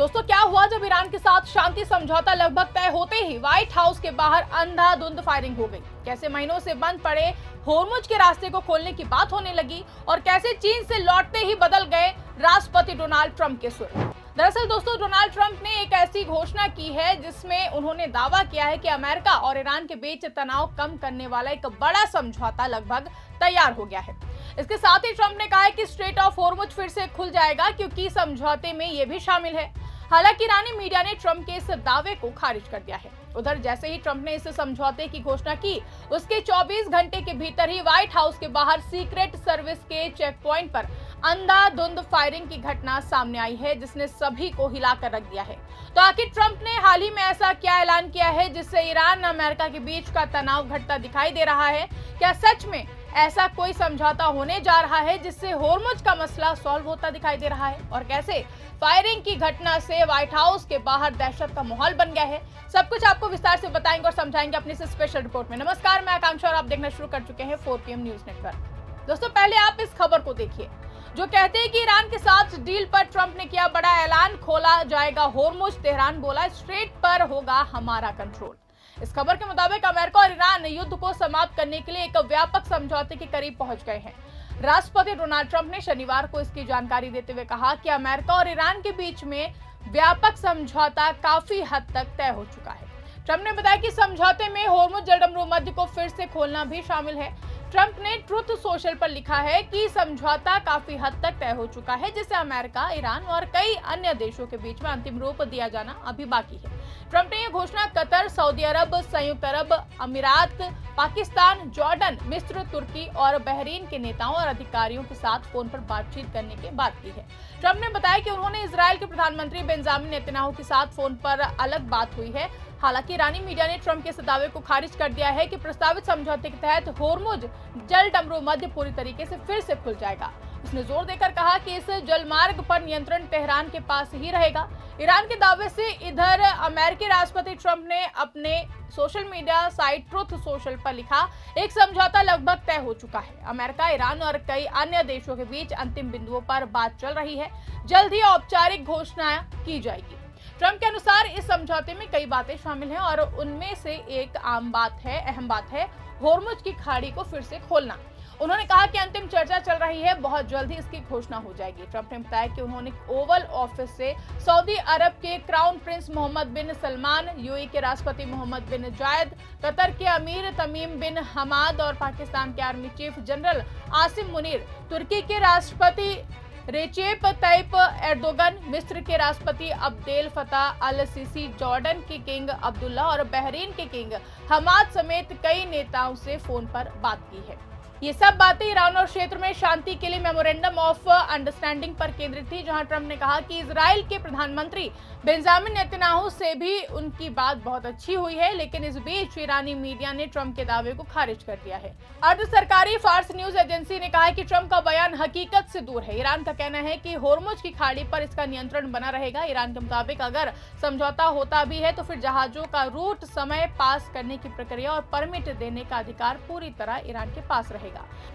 दोस्तों, क्या हुआ जब ईरान के साथ शांति समझौता लगभग तय होते ही व्हाइट हाउस के बाहर अंधाधुंध फायरिंग हो गई। कैसे महीनों से बंद पड़े होर्मुज के रास्ते को खोलने की बात होने लगी और कैसे चीन से लौटते ही बदल गए राष्ट्रपति डोनाल्ड ट्रंप के सुर। दरअसल दोस्तों, डोनाल्ड ट्रंप ने एक ऐसी घोषणा की है जिसमें उन्होंने दावा किया है कि अमेरिका और ईरान के बीच तनाव कम करने वाला एक बड़ा समझौता लगभग तैयार हो गया है। इसके साथ ही ट्रंप ने कहा है कि स्ट्रेट ऑफ होर्मुज फिर से खुल जाएगा, क्योंकि समझौते में ये भी शामिल है। हालांकि ईरानी मीडिया ने ट्रंप के इस दावे को खारिज कर दिया है। उधर जैसे ही ट्रंप ने इस समझौते की घोषणा की, उसके 24 घंटे के भीतर ही व्हाइट हाउस के बाहर सीक्रेट सर्विस के चेक पॉइंट पर अंधाधुंध फायरिंग की घटना सामने आई है, जिसने सभी को हिलाकर रख दिया है। तो आखिर ट्रंप ने हाल ही में ऐसा क्या ऐलान किया है जिससे ईरान अमेरिका के बीच का तनाव घटता दिखाई दे रहा है? क्या सच में ऐसा कोई समझौता होने जा रहा है जिससे होर्मुज का मसला सॉल्व होता दिखाई दे रहा है? और कैसे फायरिंग की घटना से व्हाइट हाउस के बाहर दहशत का माहौल बन गया है, सब कुछ आपको विस्तार से बताएंगे और समझाएंगे अपनी इस स्पेशल रिपोर्ट में। नमस्कार, मैं आकांक्षा और आप देखना शुरू कर चुके हैं 4 PM न्यूज नेटवर्क। दोस्तों, पहले आप इस खबर को देखिए जो कहते हैं कि ईरान के साथ डील पर ट्रंप ने किया बड़ा ऐलान, खोला जाएगा होर्मुज। तेहरान बोला स्ट्रेट पर होगा हमारा कंट्रोल। इस खबर के मुताबिक अमेरिका और ईरान युद्ध को समाप्त करने के लिए एक व्यापक समझौते के करीब पहुंच गए हैं। राष्ट्रपति डोनाल्ड ट्रंप ने शनिवार को इसकी जानकारी देते हुए कहा कि अमेरिका और ईरान के बीच में व्यापक समझौता काफी हद तक तय हो चुका है। ट्रंप ने बताया कि समझौते में होर्मुज जलडमरू मध्य को फिर से खोलना भी शामिल है। ट्रंप ने ट्रुथ सोशल पर लिखा है कि समझौता काफी हद तक तय हो चुका है, जिसे अमेरिका, ईरान और कई अन्य देशों के बीच में अंतिम रूप दिया जाना अभी बाकी है। ट्रंप ने यह घोषणा कतर, सऊदी अरब, संयुक्त अरब अमीरात, पाकिस्तान, जॉर्डन, मिस्र, तुर्की और बहरीन के नेताओं और अधिकारियों के साथ फोन पर बातचीत करने के बाद की है। ट्रंप ने बताया कि उन्होंने इजराइल के प्रधानमंत्री बेंजामिन नेतन्याहू के साथ फोन पर अलग बात हुई है। हालांकि ईरानी मीडिया ने ट्रंप के इस दावे को खारिज कर दिया है कि प्रस्तावित समझौते के तहत होर्मुज जलडमरू मध्य पूरी तरीके से फिर से खुल जाएगा। उसने जोर देकर कहा कि इस जलमार्ग पर नियंत्रण तेहरान के पास ही रहेगा। ईरान के दावे से इधर अमेरिकी राष्ट्रपति ट्रंप ने अपने social media site truth social पर लिखा, एक समझौता लगभग तय हो चुका है। अमेरिका, ईरान और कई अन्य देशों के बीच अंतिम बिंदुओं पर बात चल रही है। जल्द ही औपचारिक घोषणा की जाएगी। ट्रंप के अनुसार इस समझौते में कई बातें शामिल हैं और उनमें से एक अहम बात है होर्मुज की खाड़ी को फिर से खोलना। उन्होंने कहा कि अंतिम चर्चा चल रही है, बहुत जल्द ही इसकी घोषणा हो जाएगी। ट्रंप ने बताया कि उन्होंने ओवल ऑफिस से सऊदी अरब के क्राउन प्रिंस मोहम्मद बिन सलमान, यूएई के राष्ट्रपति मोहम्मद बिन जायद, कतर के अमीर तमीम बिन हमाद और पाकिस्तान के army chief general Asim Munir, तुर्की के राष्ट्रपति रेचेप तैयप एर्दोगन, मिस्र के राष्ट्रपति Abdel Fattah al Sisi, Jordan के किंग अब्दुल्ला और बहरीन के किंग हमाद समेत कई नेताओं से फोन पर बात की है। ये सब बातें ईरान और क्षेत्र में शांति के लिए मेमोरेंडम ऑफ अंडरस्टैंडिंग पर केंद्रित थी, जहां ट्रंप ने कहा कि इजराइल के प्रधानमंत्री बेंजामिन नेतन्याहू से भी उनकी बात बहुत अच्छी हुई है। लेकिन इस बीच ईरानी मीडिया ने ट्रंप के दावे को खारिज कर दिया है। अर्ध सरकारी फार्स न्यूज एजेंसी ने कहा है कि ट्रंप का बयान हकीकत से दूर है। ईरान का कहना है कि होर्मुज की खाड़ी पर इसका नियंत्रण बना रहेगा। ईरान के मुताबिक अगर समझौता होता भी है तो फिर जहाजों का रूट, समय पास करने की प्रक्रिया और परमिट देने का अधिकार पूरी तरह ईरान के पास रहेगा।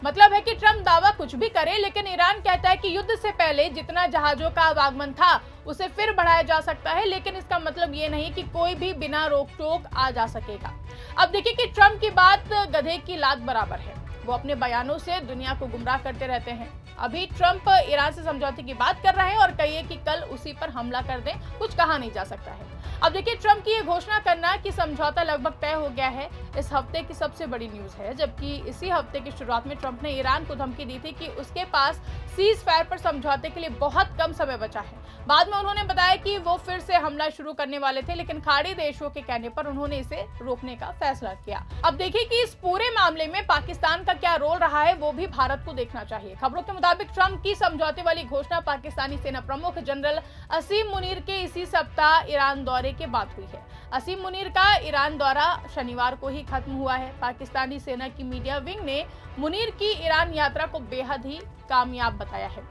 मतलब है कि ट्रंप दावा कुछ भी करे, लेकिन ईरान कहता है कि युद्ध से पहले जितना जहाजों का आवागमन था उसे फिर बढ़ाया जा सकता है, लेकिन इसका मतलब ये नहीं कि कोई भी बिना रोक टोक आ जा सकेगा। अब देखिए कि ट्रंप की बात गधे की लात बराबर है। वो अपने बयानों से दुनिया को गुमराह करते रहते हैं। अभी ट्रंप ईरान से समझौते की बात कर रहे हैं और कहिए कि कल उसी पर हमला कर दें, कुछ कहा नहीं जा सकता है। अब देखिए, ट्रंप की ये घोषणा करना कि समझौता लगभग तय हो गया है, इस हफ्ते की सबसे बड़ी न्यूज है। जबकि इसी हफ्ते की शुरुआत में ट्रंप ने ईरान को धमकी दी थी कि उसके पास सीज फायर पर समझौते के लिए बहुत कम समय बचा है। बाद में उन्होंने बताया कि वो फिर से हमला शुरू करने वाले थे, लेकिन खाड़ी देशों के कहने पर उन्होंने इसे रोकने का फैसला किया। अब देखिए कि इस पूरे मामले में पाकिस्तान का क्या रोल रहा है, वो भी भारत को देखना चाहिए। खबरों के मुताबिक ट्रंप की समझौते वाली घोषणा पाकिस्तानी सेना प्रमुख जनरल असीम मुनीर के इसी सप्ताह ईरान दौरे के बाद हुई है। असीम मुनीर का ईरान दौरा शनिवार को ही खत्म हुआ है। पाकिस्तानी सेना की मीडिया विंग ने मुनीर की ईरान यात्रा को बेहद ही कामयाब बताया है।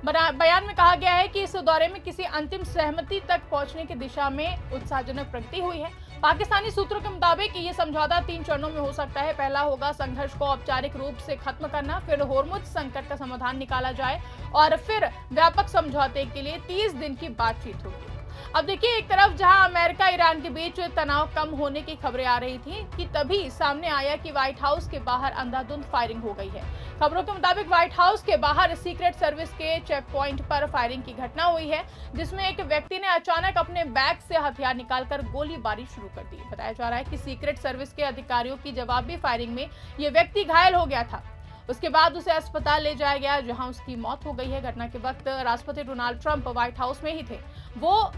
बयान में कहा गया है कि इस दौरे में किसी अंतिम सहमति तक पहुंचने की दिशा में उत्साहजनक प्रगति हुई है। पाकिस्तानी सूत्रों के मुताबिक ये समझौता 3 चरणों में हो सकता है। पहला होगा संघर्ष को औपचारिक रूप से खत्म करना, फिर होर्मुज संकट का समाधान निकाला जाए और फिर व्यापक समझौते के लिए 30 दिन की बातचीत होगी। अब देखिए, एक तरफ जहां अमेरिका ईरान के बीच तनाव कम होने की खबरें आ रही थी कि तभी सामने आया कि व्हाइट हाउस के बाहर अंधाधुंध फायरिंग हो गई है। खबरों के मुताबिक व्हाइट हाउस के बाहर सीक्रेट सर्विस के चेक पॉइंट पर फायरिंग की घटना हुई है, जिसमें एक व्यक्ति ने अचानक अपने बैग से हथियार निकालकर गोलीबारी शुरू कर दी। बताया जा रहा है कि सीक्रेट सर्विस के अधिकारियों की जवाबी फायरिंग में यह व्यक्ति घायल हो गया था। उसके बाद उसे अस्पताल ले जाया गया, जहां उसकी मौत हो गई है। घटना के वक्त राष्ट्रपति डोनाल्ड ट्रंप व्हाइट हाउस में ही थे, वो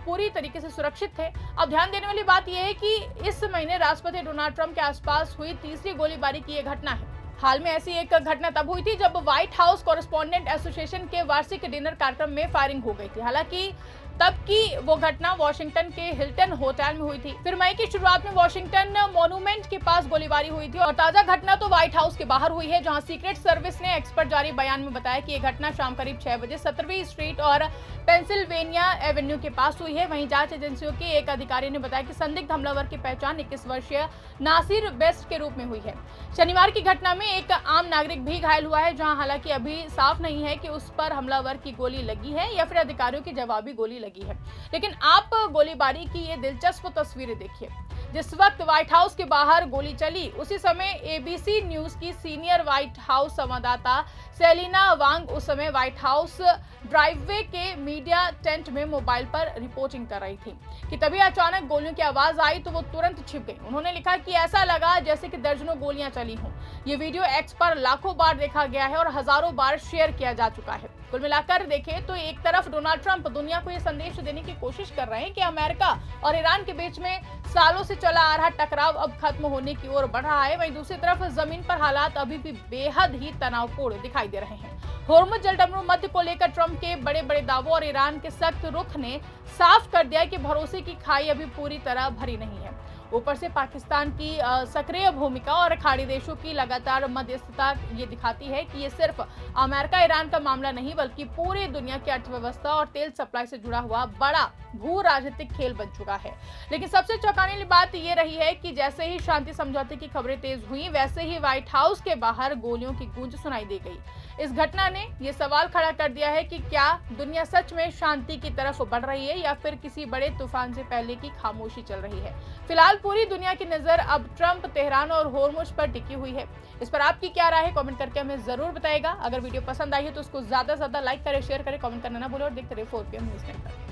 पूरी तरीके से सुरक्षित थे। अब ध्यान देने वाली बात यह है कि इस महीने राष्ट्रपति डोनाल्ड ट्रंप के आसपास हुई तीसरी गोलीबारी की यह घटना है। हाल में ऐसी एक घटना तब हुई थी जब व्हाइट हाउस कॉरेस्पॉन्डेंट एसोसिएशन के वार्षिक डिनर कार्यक्रम में फायरिंग हो गई थी। हालांकि तब की वो घटना वॉशिंगटन के हिल्टन होटल में हुई थी। फिर मई की शुरुआत में वॉशिंगटन मॉन्यूमेंट के पास गोलीबारी हुई थी और ताजा घटना तो व्हाइट हाउस के बाहर हुई है, जहां सीक्रेट सर्विस ने एक्सपर्ट जारी बयान में बताया कि यह घटना शाम करीब 6 बजे 17वीं स्ट्रीट और पेंसिल्वेनिया एवेन्यू के पास हुई है। वहीं जांच एजेंसियों के एक अधिकारी ने बताया कि संदिग्ध हमलावर की पहचान 21 वर्षीय नासिर बेस्ट के रूप में हुई है। शनिवार की घटना में एक आम नागरिक भी घायल हुआ है, जहां हालांकि अभी साफ नहीं है कि उस पर हमलावर की गोली लगी है या फिर अधिकारियों की जवाबी गोली लगी है। लेकिन आप गोलीबारी की ये दिलचस्प तस्वीरें देखिए। जिस वक्त व्हाइट हाउस के बाहर गोली चली, उसी समय एबीसी न्यूज की सीनियर व्हाइट हाउस संवाददाता सेलिना वांग उस समय व्हाइट हाउस ड्राइववे के मीडिया टेंट में मोबाइल पर रिपोर्टिंग कर रही थी कि तभी अचानक गोलियों की आवाज आई तो वो तुरंत छिप गई। उन्होंने लिखा कि ऐसा लगा जैसे कि दर्जनों गोलियां चली हों। ये वीडियो एक्स पर लाखों बार देखा गया है और हजारों बार शेयर किया जा चुका है। कुल मिलाकर देखें तो एक तरफ डोनाल्ड ट्रंप दुनिया को ये संदेश देने की कोशिश कर रहे हैं कि अमेरिका और ईरान के बीच में सालों से चला आ रहा टकराव अब खत्म होने की ओर बढ़ रहा है। वहीं दूसरी तरफ जमीन पर हालात अभी भी बेहद ही तनावपूर्ण दिखाई दे रहे हैं। होर्मुज जलडमरू मध्य को लेकर ट्रंप के बड़े बड़े दावों और ईरान के सख्त रुख ने साफ कर दिया कि भरोसे की खाई अभी पूरी तरह भरी नहीं है। ऊपर से पाकिस्तान की सक्रिय भूमिका और खाड़ी देशों की लगातार मध्यस्थता ये दिखाती है कि ये सिर्फ अमेरिका ईरान का मामला नहीं बल्कि पूरी दुनिया की अर्थव्यवस्था और तेल सप्लाई से जुड़ा हुआ बड़ा भू राजनीतिक खेल बन चुका है। लेकिन सबसे चौंकाने वाली बात ये रही है कि जैसे ही शांति समझौते की खबरें तेज हुई, वैसे ही व्हाइट हाउस के बाहर गोलियों की गूंज सुनाई दी गई। इस घटना ने ये सवाल खड़ा कर दिया है कि क्या दुनिया सच में शांति की तरफ बढ़ रही है या फिर किसी बड़े तूफान से पहले की खामोशी चल रही है। फिलहाल पूरी दुनिया की नजर अब ट्रंप, तेहरान और होर्मुज पर टिकी हुई है। इस पर आपकी क्या राय है, कमेंट करके हमें जरूर बताएगा। अगर वीडियो पसंद आई है तो उसको ज्यादा से ज्यादा लाइक करें, शेयर करें, कमेंट करना ना भूलें और देखते रहिए 4PM न्यूज़ नेटवर्क।